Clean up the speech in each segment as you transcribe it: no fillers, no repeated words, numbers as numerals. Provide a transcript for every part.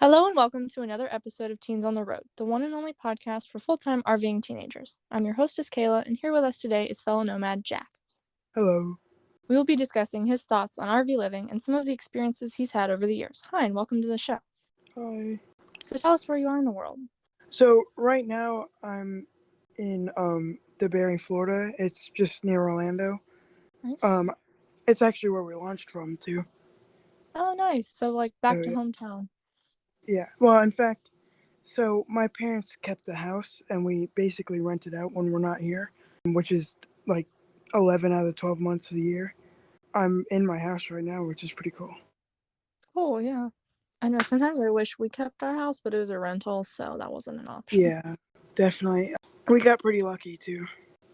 Hello and welcome to another episode of Teens on the Road, the one and only podcast for full-time RVing teenagers. I'm your hostess Kayla, and here with us today is fellow nomad Jack. Hello. We will be discussing his thoughts on RV living and some of the experiences he's had over the years. Hi, and welcome to the show. Hi. So tell us where you are in the world. So right now I'm in DeBerry, Florida. It's just near Orlando. Nice. Um it's actually where we launched from too. Oh, nice. So back to So hometown. yeah. Well, in fact, so my parents kept the house and we basically rent it out when we're not here, which is like 11 out of the 12 months of the year. I'm in my house right now, which is pretty cool. Cool, yeah. I know sometimes I wish we kept our house, but it was a rental, so that wasn't an option. Yeah, definitely. We got pretty lucky too.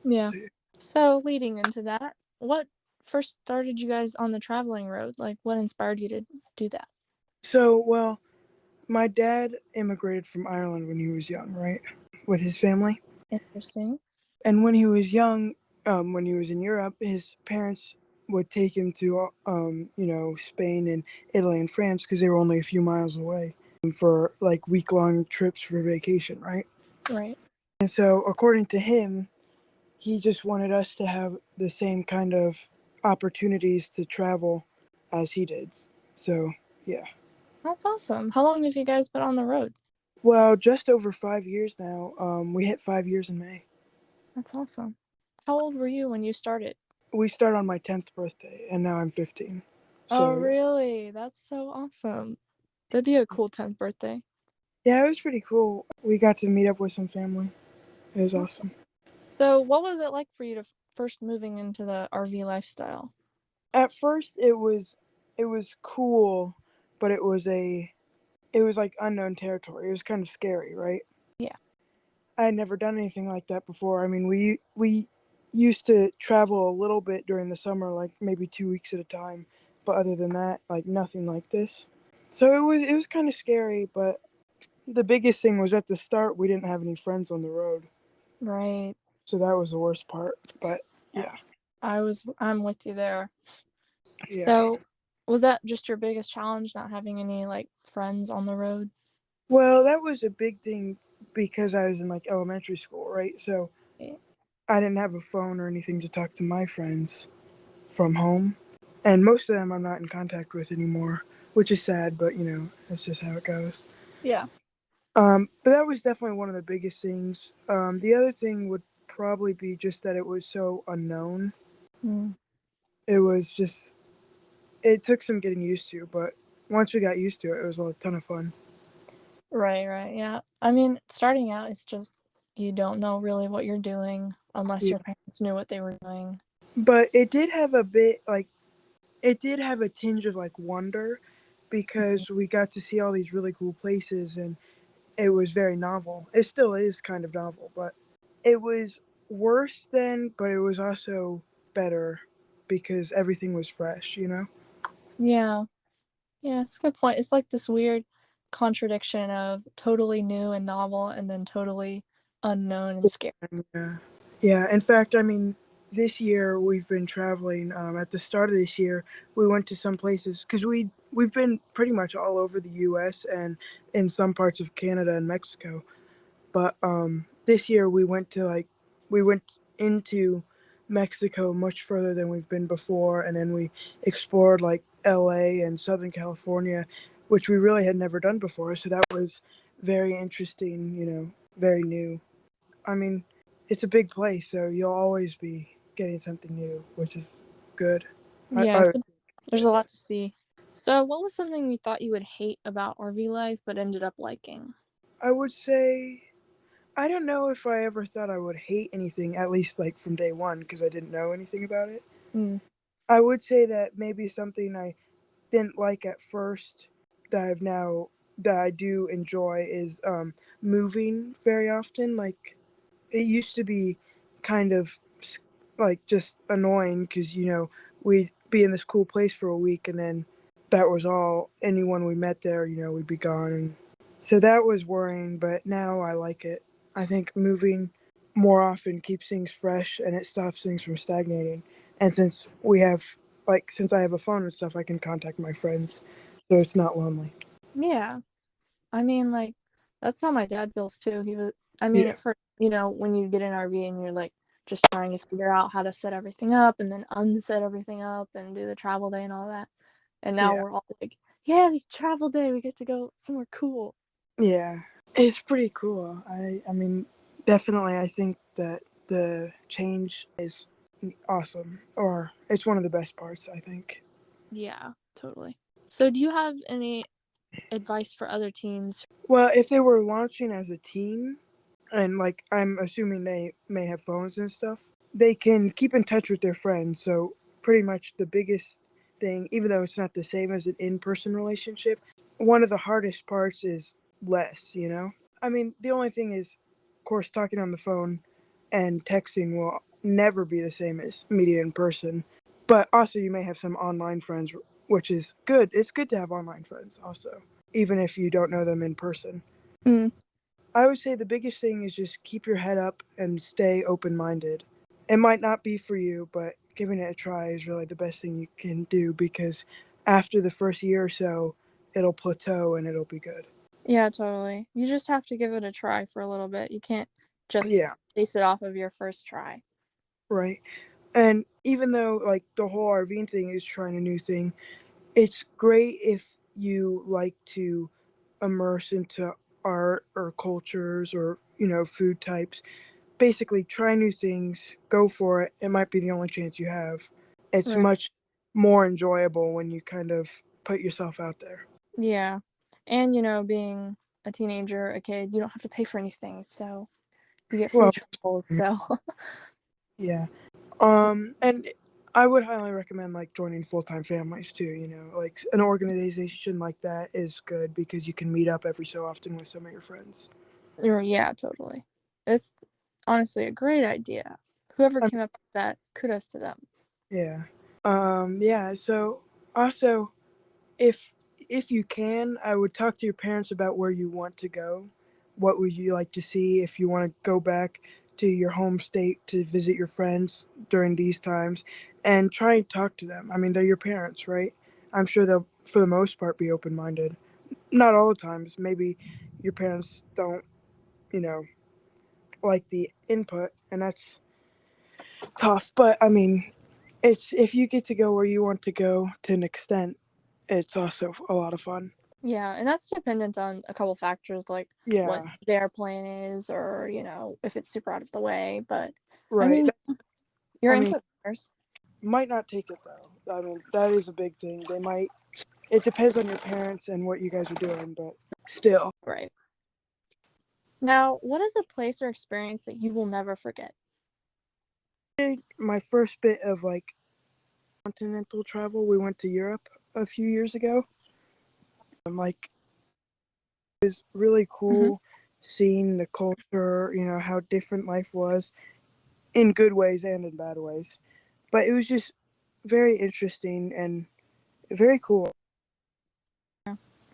Yeah. So, So leading into that, what first started you guys on the traveling road? What inspired you to do that? well, my dad immigrated from Ireland when he was young, right? With his family. Interesting. And when he was young, when he was in Europe, his parents would take him to, Spain and Italy and France because they were only a few miles away for like week-long trips for vacation, right? Right. And so, according to him, he just wanted us to have the same kind of opportunities to travel as he did. So, yeah. That's awesome. How long have you guys been on the road? Well, just over 5 years now. We hit 5 years in May. That's awesome. How old were you when you started? We started on my 10th birthday, and now I'm 15. Oh, So, really? That's so awesome. That'd be a cool 10th birthday. yeah, it was pretty cool. We got to meet up with some family. It was awesome. So, what was it like for you to first moving into the RV lifestyle? At first, it was cool, but it was like unknown territory. It was kind of scary, right? Yeah. I had never done anything like that before. I mean, we used to travel a little bit during the summer, like maybe 2 weeks at a time, but other than that, like nothing like this. So it was kind of scary, but the biggest thing was at the start we didn't have any friends on the road, Right. so that was the worst part. But Yeah. yeah, I'm with you there. yeah. So, was that just your biggest challenge, not having any friends on the road? Well, that was a big thing because I was in like elementary school, right? So Yeah. I didn't have a phone or anything to talk to my friends from home, and most of them I'm not in contact with anymore, which is sad, but that's just how it goes. Yeah. But that was definitely one of the biggest things. The other thing would probably be just that it was so unknown. Mm. It was just it took some getting used to, but once we got used to it, it was a ton of fun. Right, right. Yeah. I mean, starting out, it's just you don't know really what you're doing unless Yeah. your parents knew what they were doing. But it did have a bit like it did have a tinge of like wonder because we got to see all these really cool places and it was very novel. It still is kind of novel, but it was worse then, but it was also better because everything was fresh. Yeah. Yeah, it's a good point. It's like this weird contradiction of totally new and novel and then totally unknown and scary. Yeah. Yeah. In fact, I mean, this year we've been traveling. At the start of this year, we went to some places because we've been pretty much all over the U.S. and in some parts of Canada and Mexico. But this year we went into Mexico much further than we've been before, and then we explored like L.A. and Southern California, which we really had never done before. So that was very interesting. Very new. I mean, it's a big place, so you'll always be getting something new, which is good. I, Yeah, I there's a lot to see. So, what was something you thought you would hate about RV life but ended up liking? I would say I don't know if I ever thought I would hate anything, at least like from day one, because I didn't know anything about it. Mm. I would say that maybe something I didn't like at first that I do enjoy is moving very often. Like it used to be kind of like just annoying because we'd be in this cool place for a week and then that was all. Anyone we met there, we'd be gone. And so that was worrying, but now I like it. I think moving more often keeps things fresh and it stops things from stagnating. And since I have a phone and stuff, I can contact my friends, so it's not lonely. Yeah. I mean, like, that's how my dad feels too. I mean, Yeah, at first, when you get an RV and you're like just trying to figure out how to set everything up and then unset everything up and do the travel day and all that. And now yeah, we're all like, yeah, travel day, we get to go somewhere cool. yeah. It's pretty cool. I mean, definitely, I think that the change is awesome, or it's one of the best parts, I think. Yeah, totally. So, do you have any advice for other teens? Well, if they were launching as a team, and like I'm assuming they may have phones and stuff, they can keep in touch with their friends. So pretty much the biggest thing, even though it's not the same as an in-person relationship, one of the hardest parts is less. I mean, the only thing is, of course, talking on the phone and texting will never be the same as meeting in person. But also you may have some online friends, which is good. It's good to have online friends also, even if you don't know them in person. Mm, I would say the biggest thing is just keep your head up and stay open minded. It might not be for you, but giving it a try is really the best thing you can do because after the first year or so, it'll plateau and it'll be good. yeah, totally. You just have to give it a try for a little bit. You can't just Yeah, base it off of your first try. right. And even though like the whole RVing thing is trying a new thing, it's great if you like to immerse into art or cultures or, food types. Basically try new things, go for it. It might be the only chance you have. It's Right. much more enjoyable when you kind of put yourself out there. Yeah. And, being a teenager, a kid, you don't have to pay for anything. So you get free Well, travels. So, yeah. And I would highly recommend like joining full-time families too, like an organization like that is good because you can meet up every so often with some of your friends. yeah, totally. It's honestly a great idea. Whoever I came up with that, kudos to them. Yeah. Yeah, so also if if you can, I would talk to your parents about where you want to go. What would you like to see if you want to go back to your home state to visit your friends during these times and try and talk to them. I mean, they're your parents, right? I'm sure they'll for the most part be open-minded. Not all the times. Maybe your parents don't, you know, like the input and that's tough, but I mean, it's if you get to go where you want to go to an extent, it's also a lot of fun. Yeah, and that's dependent on a couple factors like what Yeah, their plan is or, if it's super out of the way. But I right. mean, your I mean, input matters. might not take it though. I mean, that is a big thing. They might. It depends on your parents and what you guys are doing, but still. Right. Now, what is a place or experience that you will never forget? My first bit of like continental travel, we went to Europe a few years ago. And like, it was really Hmm. cool seeing the culture. How different life was in good ways and in bad ways. But it was just very interesting and very cool.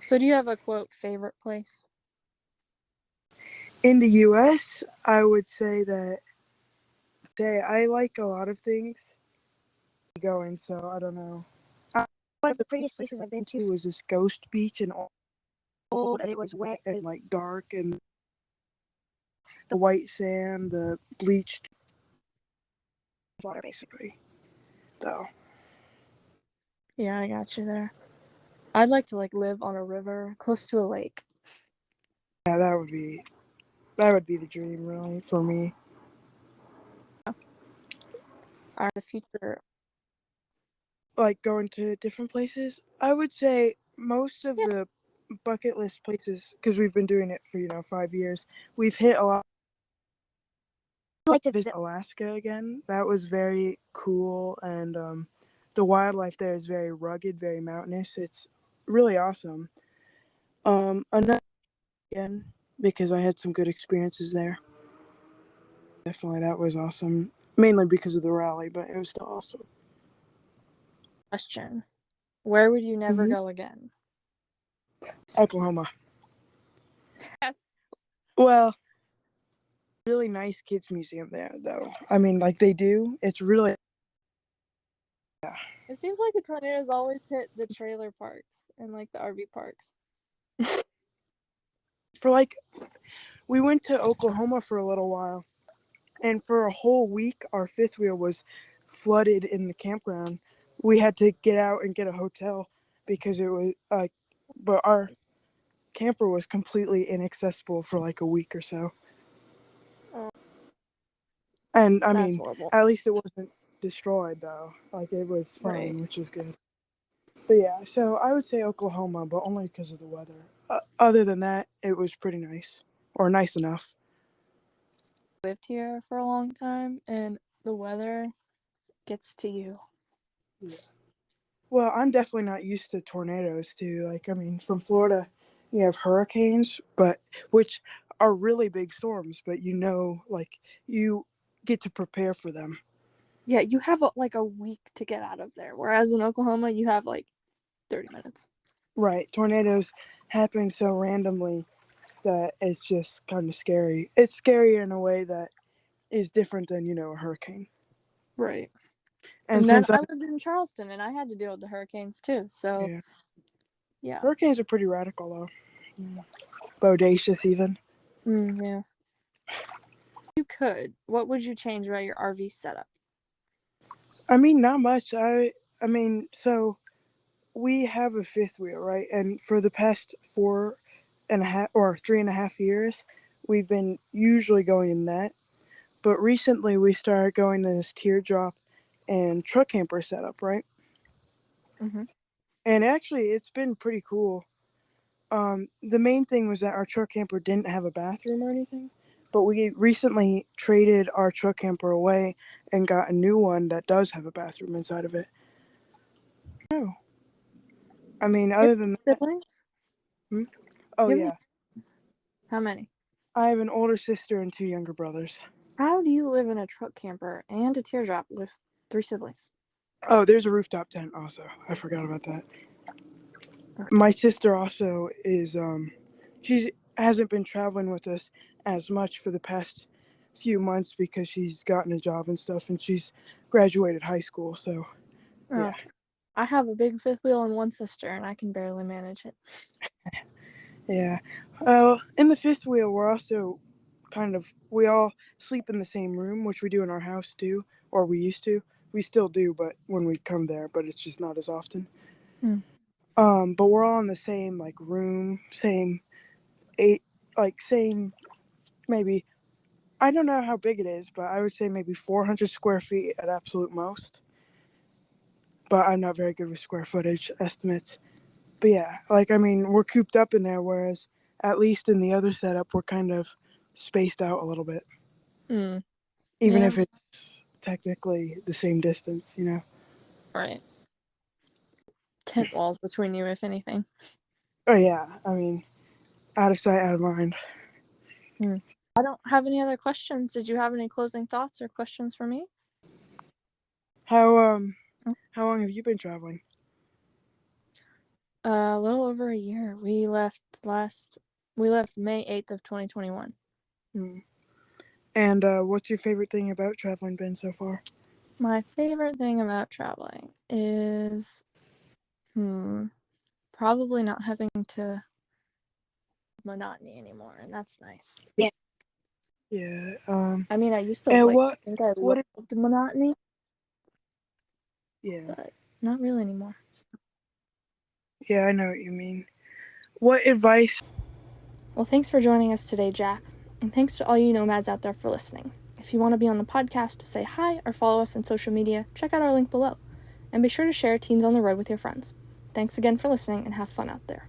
So, do you have a quote favorite place? In the US, I would say I like a lot of things going, so I don't know. One of the prettiest places I've been to was this ghost beach and old, and it was wet and like dark, and the white sand, the bleached water, basically. So Yeah, I got you there. I'd like to live on a river close to a lake. yeah, that would be the dream, really, for me. Are the future. Like going to different places. I would say most of Yeah. the bucket list places, because we've been doing it for 5 years, we've hit a lot. I'd like to visit Alaska again. That was very cool, and the wildlife there is very rugged, very mountainous. It's really awesome. Another again because I had some good experiences there. Definitely, that was awesome. Mainly because of the rally, but it was still awesome. Question. Where would you never Hmm. go again? Oklahoma. Yes. Well, really nice kids museum there, though. I mean, like they do. It's really yeah. It seems like the tornadoes always hit the trailer parks and the RV parks. for like we went to Oklahoma for a little while, and for a whole week our fifth wheel was flooded in the campground. We had to get out and get a hotel because it was but our camper was completely inaccessible for like a week or so. And I That's mean, horrible. at least it wasn't destroyed though. Like it was Right. fine, which is good. But yeah, so I would say Oklahoma, but only because of the weather. Other than that, it was pretty nice, or nice enough. Lived here for a long time, and the weather gets to you. Yeah. Well, I'm definitely not used to tornadoes too. Like, I mean, from Florida, you have hurricanes, but which are really big storms, but like you get to prepare for them. Yeah, you have like a week to get out of there, whereas in Oklahoma, you have like 30 minutes. Right. Tornadoes happen so randomly that it's just kind of scary. It's scary in a way that is different than, a hurricane. Right. And And then since I I lived in Charleston, and I had to deal with the hurricanes too. So, yeah, yeah. hurricanes are pretty radical though. Bodacious even. Yes. If you could, what would you change about your RV setup? I mean, not much. I mean, so we have a fifth wheel, right? And for the past 3.5 years, we've been usually going in that. But recently we started going in this teardrop and truck camper setup, right? Mm-hmm. And actually, it's been pretty cool. The main thing was that our truck camper didn't have a bathroom or anything, but we recently traded our truck camper away and got a new one that does have a bathroom inside of it. No, I mean, You other than have that, siblings? hmm? Oh Do you have any? yeah, How many? I have an older sister and two younger brothers. How do you live in a truck camper and a teardrop with 3 siblings? Oh, there's a rooftop tent also. I forgot about that. Okay. My sister also is she's hasn't been traveling with us as much for the past few months because she's gotten a job and stuff and she's graduated high school, so yeah. Oh, I have a big fifth wheel and one sister, and I can barely manage it. Yeah. In the fifth wheel we're also we all sleep in the same room, which we do in our house too, or we used to. We still do, but when we come there, but it's just not as often. Hmm. But we're all in the same like room, same eight, like same maybe. I don't know how big it is, but I would say maybe 400 square feet at absolute most. But I'm not very good with square footage estimates. But yeah, like I mean, we're cooped up in there, whereas at least in the other setup, we're kind of spaced out a little bit, Hmm. even Yeah. if it's technically the same distance. Right. Tent walls between you, if anything. Oh yeah, I mean, out of sight, out of mind. Hmm. I don't have any other questions. Did you have any closing thoughts or questions for me? How how long have you been traveling? A little over a year. We left May 8th of 2021. Hmm. And what's your favorite thing about traveling been so far? My favorite thing about traveling is probably not having to monotony anymore, and that's nice. Yeah. Yeah. I mean, I used to And like what think I what? loved monotony, Yeah. but not really anymore. Yeah, I know what you mean. What advice? Well, thanks for joining us today, Jack, and thanks to all you nomads out there for listening. If you want to be on the podcast, say hi or follow us on social media, check out our link below. And be sure to share Teens on the Road with your friends. Thanks again for listening and have fun out there.